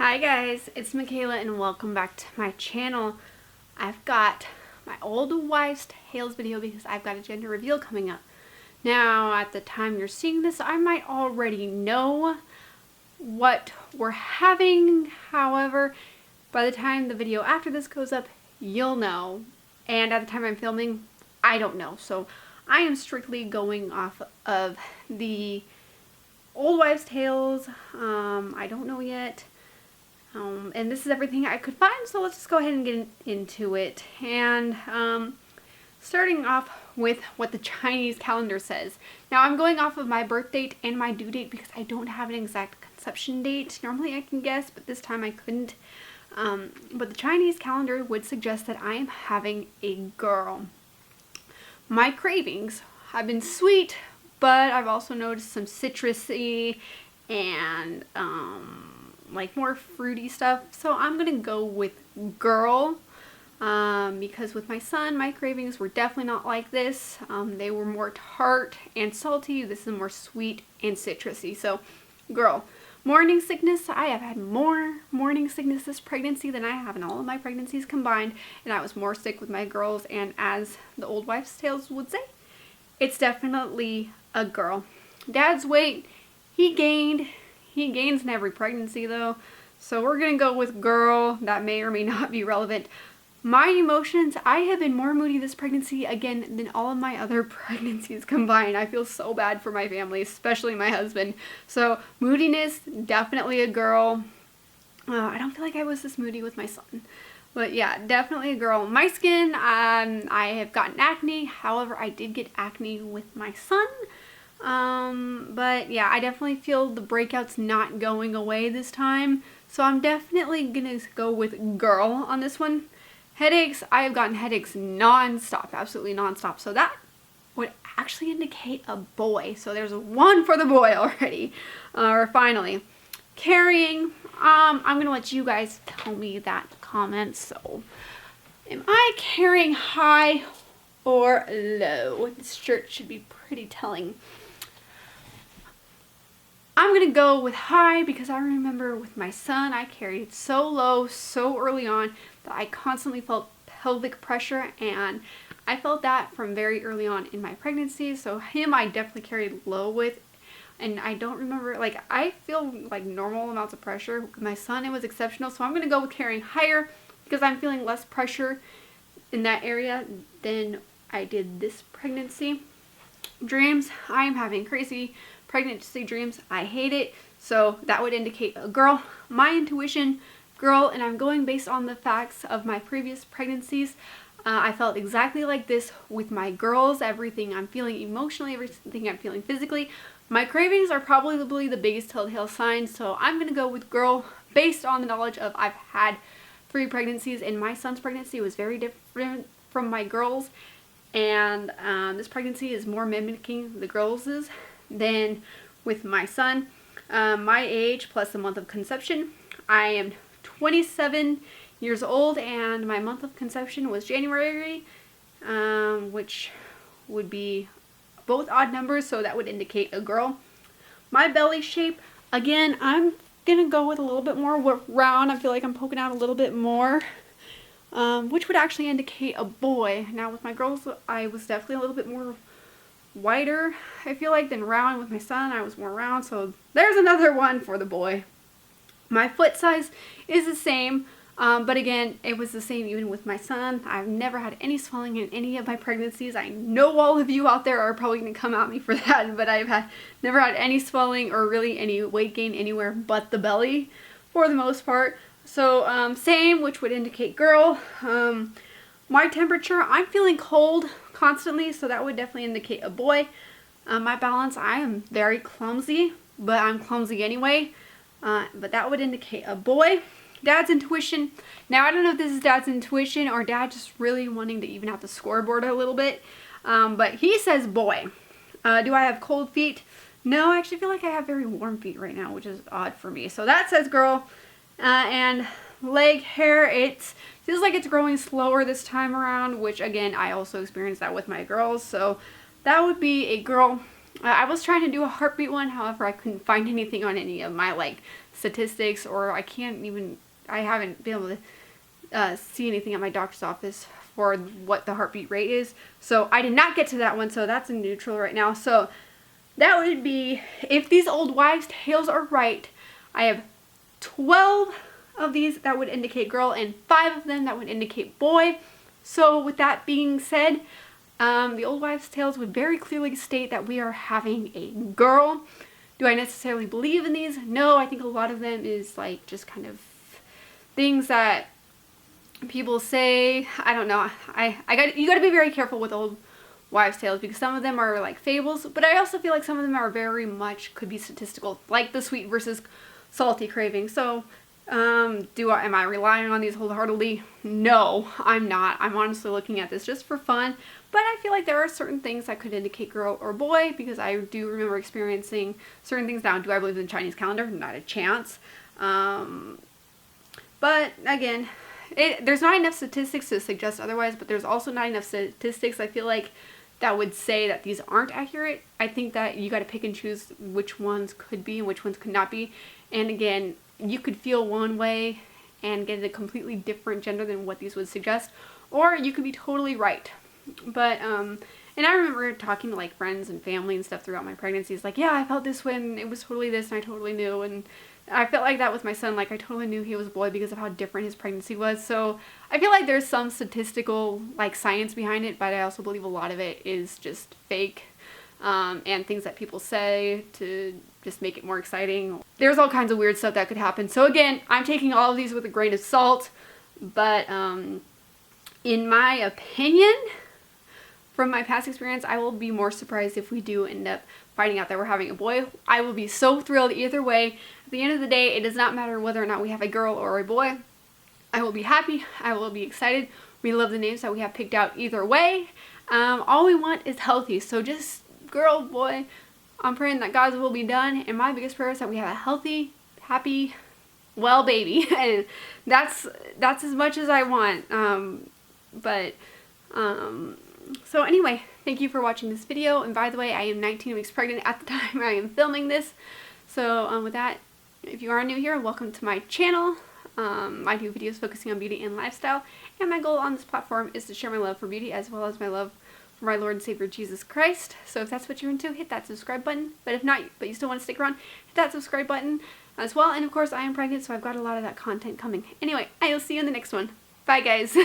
Hi guys, it's Machaela and welcome back to my channel. I've got my old wives' tales video because I've got a gender reveal coming up. Now, at the time you're seeing this, I might already know what we're having. However, by the time the video after this goes up, you'll know. And at the time I'm filming, I don't know. So I am strictly going off of the old wives' tales. I don't know yet. And this is everything I could find, so let's just go ahead and get into it. And starting off with what the Chinese calendar says. Now, I'm going off of my birth date and my due date because I don't have an exact conception date. Normally I can guess, but this time I couldn't. But the Chinese calendar would suggest that I am having a girl. My cravings have been sweet, but I've also noticed some citrusy and like more fruity stuff, so I'm gonna go with girl, because with my son, my cravings were definitely not like this. They were more tart and salty. This is more sweet and citrusy, so girl. Morning sickness, I have had more morning sickness this pregnancy than I have in all of my pregnancies combined, and I was more sick with my girls, and as the old wives' tales would say, it's definitely a girl. Dad's weight, he gains in every pregnancy though, so we're gonna go with girl. That may or may not be relevant. My emotions, I have been more moody this pregnancy again than all of my other pregnancies combined. I feel so bad for my family, especially my husband. So moodiness, definitely a girl. I don't feel like I was this moody with my son, but yeah, definitely a girl. My skin, I have gotten acne. However, I did get acne with my son. But yeah, I definitely feel the breakouts not going away this time. So I'm definitely gonna go with girl on this one. Headaches, I have gotten headaches non-stop, absolutely non-stop. So that would actually indicate a boy. So there's one for the boy already. Or finally, carrying, I'm gonna let you guys tell me that in the comments. So am I carrying high or low? This shirt should be pretty telling. I'm gonna go with high because I remember with my son, I carried so low so early on that I constantly felt pelvic pressure, and I felt that from very early on in my pregnancy. So him, I definitely carried low with, and I don't remember, like, I feel like normal amounts of pressure. With my son, it was exceptional, so I'm gonna go with carrying higher because I'm feeling less pressure in that area than I did this pregnancy. Dreams, I am having crazy pregnancy dreams. I hate it, so that would indicate a girl. My intuition, girl, and I'm going based on the facts of my previous pregnancies. I felt exactly like this with my girls. Everything I'm feeling emotionally, everything I'm feeling physically. My cravings are probably the biggest telltale sign, so I'm gonna go with girl based on the knowledge of I've had 3 pregnancies, and my son's pregnancy was very different from my girls, and this pregnancy is more mimicking the girls' than with my son. My age plus the month of conception, I am 27 years old, and my month of conception was January, which would be both odd numbers, so that would indicate a girl. My belly shape, again, I'm gonna go with a little bit more round. I feel like I'm poking out a little bit more, which would actually indicate a boy. Now with my girls, I was definitely a little bit more wider, I feel like, than round. With my son, I was more round, so there's another one for the boy. My foot size is the same, but again, it was the same even with my son. I've never had any swelling in any of my pregnancies. I know all of you out there are probably going to come at me for that, but I've never had any swelling or really any weight gain anywhere but the belly for the most part. So same, which would indicate girl. My temperature, I'm feeling cold constantly, so that would definitely indicate a boy. My balance, I am very clumsy, but I'm clumsy anyway, but that would indicate a boy. Dad's intuition, now I don't know if this is dad's intuition or dad just really wanting to even out the scoreboard a little bit, but he says boy. Do I have cold feet? No, I actually feel like I have very warm feet right now, which is odd for me. So that says girl. And leg hair, it feels like it's growing slower this time around, which again, I also experienced that with my girls, so that would be a girl. I was trying to do a heartbeat one, however I couldn't find anything on any of my like statistics, or I haven't been able to see anything at my doctor's office for what the heartbeat rate is. So I did not get to that one, so that's in neutral right now. So that would be, if these old wives' tales are right, I have 12 of these that would indicate girl and 5 of them that would indicate boy. So with that being said, the old wives' tales would very clearly state that we are having a girl. Do I necessarily believe in these? No, I think a lot of them is like just kind of things that people say. I don't know. You got to be very careful with old wives' tales, because some of them are like fables, but I also feel like some of them are very much could be statistical, like the sweet versus salty craving. So am I relying on these wholeheartedly? No, I'm not. I'm honestly looking at this just for fun, but I feel like there are certain things that could indicate girl or boy, because I do remember experiencing certain things. Now, do I believe in the Chinese calendar? Not a chance. But again, there's not enough statistics to suggest otherwise, but there's also not enough statistics, I feel like, that would say that these aren't accurate. I think that you got to pick and choose which ones could be and which ones could not be. And again, you could feel one way and get a completely different gender than what these would suggest, or you could be totally right. But and I remember talking to like friends and family and stuff throughout my pregnancies, like, yeah, I felt this when it was totally this, and I totally knew. And I felt like that with my son, like I totally knew he was a boy because of how different his pregnancy was. So I feel like there's some statistical like science behind it, but I also believe a lot of it is just fake, and things that people say to just make it more exciting. There's all kinds of weird stuff that could happen. So again, I'm taking all of these with a grain of salt, but in my opinion, from my past experience, I will be more surprised if we do end up finding out that we're having a boy. I will be so thrilled either way. At the end of the day, it does not matter whether or not we have a girl or a boy. I will be happy. I will be excited. We love the names that we have picked out either way. All we want is healthy. So just girl, boy, I'm praying that God's will be done. And my biggest prayer is that we have a healthy, happy, well baby. And that's as much as I want. So anyway, thank you for watching this video. And by the way, I am 19 weeks pregnant at the time I am filming this. So with that, if you are new here, welcome to my channel. I do videos focusing on beauty and lifestyle, and my goal on this platform is to share my love for beauty as well as my love for my Lord and Savior Jesus Christ. So if that's what you're into, hit that subscribe button. But if not, but you still want to stick around, hit that subscribe button as well. And of course, I am pregnant, so I've got a lot of that content coming. Anyway, I will see you in the next one. Bye, guys.